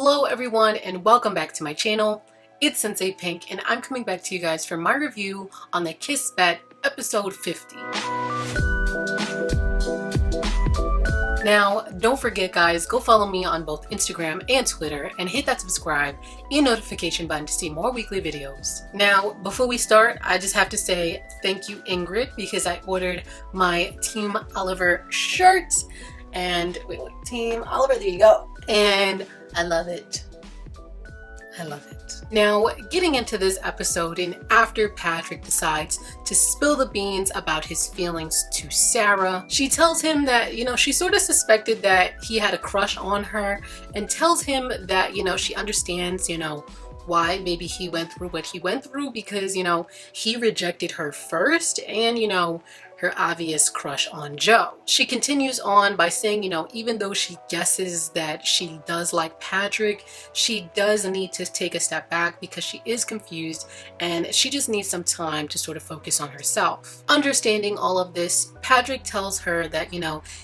Hello everyone and welcome back to my channel. It's Sensei Pink and I'm coming back to you guys for my review on the Kiss Bet episode 50. Now, don't forget guys, go follow me on both Instagram and Twitter and hit that subscribe and notification button to see more weekly videos. Now, before we start, I just have to say thank you Ingrid because I ordered my Team Oliver shirt and wait, Team Oliver, there you go. And I love it. I love it. Now, getting into this episode, and after Patrick decides to spill the beans about his feelings to Sara, she tells him that, she sort of suspected that he had a crush on her and tells him that, she understands, why maybe he went through what he went through because, he rejected her first and, her obvious crush on Joe. She continues on by saying, even though she guesses that she does like Patrick, she does need to take a step back because she is confused and she just needs some time to sort of focus on herself. Understanding all of this, Patrick tells her that,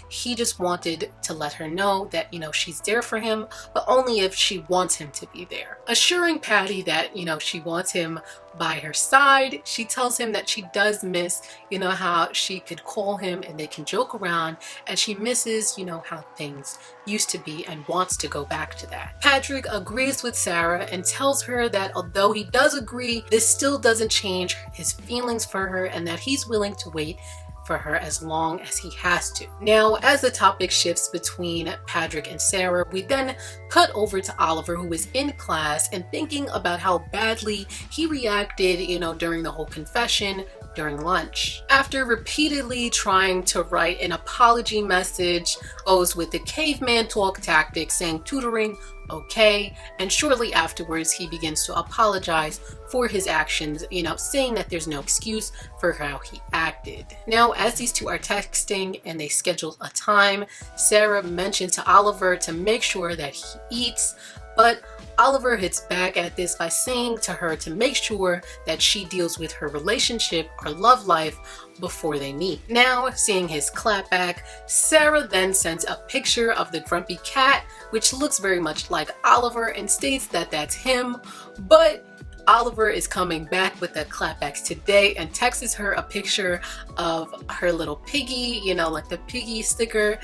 he just wanted to let her know that, she's there for him, but only if she wants him to be there. Assuring Patty that, she wants him by her side, she tells him that she does miss, how she could call him and they can joke around, and she misses, how things used to be and wants to go back to that. Patrick agrees with Sara and tells her that although he does agree, this still doesn't change his feelings for her and that he's willing to wait for her as long as he has to. Now, as the topic shifts between Patrick and Sara, we then cut over to Oliver, who is in class and thinking about how badly he reacted, during the whole confession during lunch. After repeatedly trying to write an apology message, goes with the caveman talk tactic saying tutoring okay, and shortly afterwards he begins to apologize for his actions, saying that there's no excuse for how he acted. Now, as these two are texting and they schedule a time, Sara mentioned to Oliver to make sure that he eats, but Oliver hits back at this by saying to her to make sure that she deals with her relationship or love life before they meet. Now, seeing his clapback, Sara then sends a picture of the grumpy cat, which looks very much like Oliver, and states that that's him, but Oliver is coming back with the clapbacks today and texts her a picture of her little piggy, like the piggy sticker,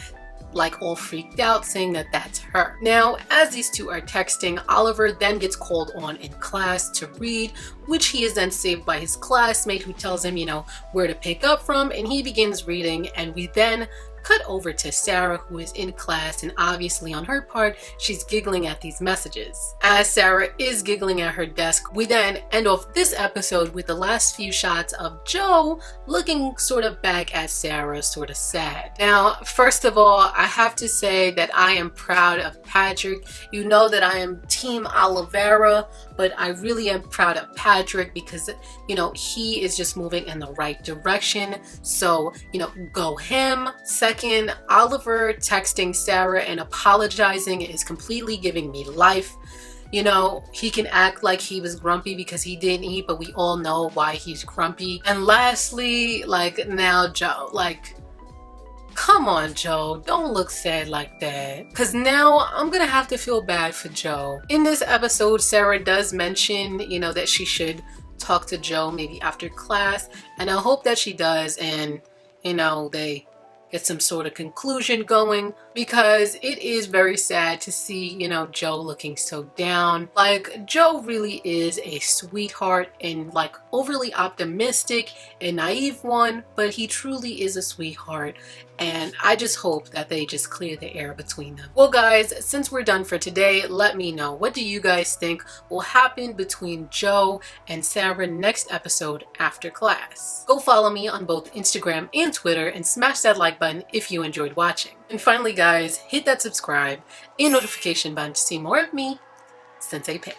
like all freaked out, saying that that's her. Now, as these two are texting, Oliver then gets called on in class to read, which he is then saved by his classmate who tells him, where to pick up from, and he begins reading, and we then cut over to Sara, who is in class, and obviously on her part, she's giggling at these messages. As Sara is giggling at her desk, we then end off this episode with the last few shots of Joe looking sort of back at Sara, sort of sad. Now, first of all, I have to say that I am proud of Patrick. You know that I am Team Oliveira, but I really am proud of Patrick because, he is just moving in the right direction. So, go him. Second, Oliver texting Sara and apologizing is completely giving me life. He can act like he was grumpy because he didn't eat, but we all know why he's grumpy. And lastly, now Joe, come on Joe, don't look sad like that. Because now I'm gonna have to feel bad for Joe. In this episode, Sara does mention, that she should talk to Joe maybe after class. And I hope that she does and, they get some sort of conclusion going, because it is very sad to see, Joe looking so down. Joe really is a sweetheart and overly optimistic and naive one, but he truly is a sweetheart. And I just hope that they just clear the air between them. Well guys, since we're done for today, let me know, what do you guys think will happen between Joe and Sara next episode after class? Go follow me on both Instagram and Twitter and smash that like button if you enjoyed watching. And finally guys, hit that subscribe and notification button to see more of me, Sensei Pink.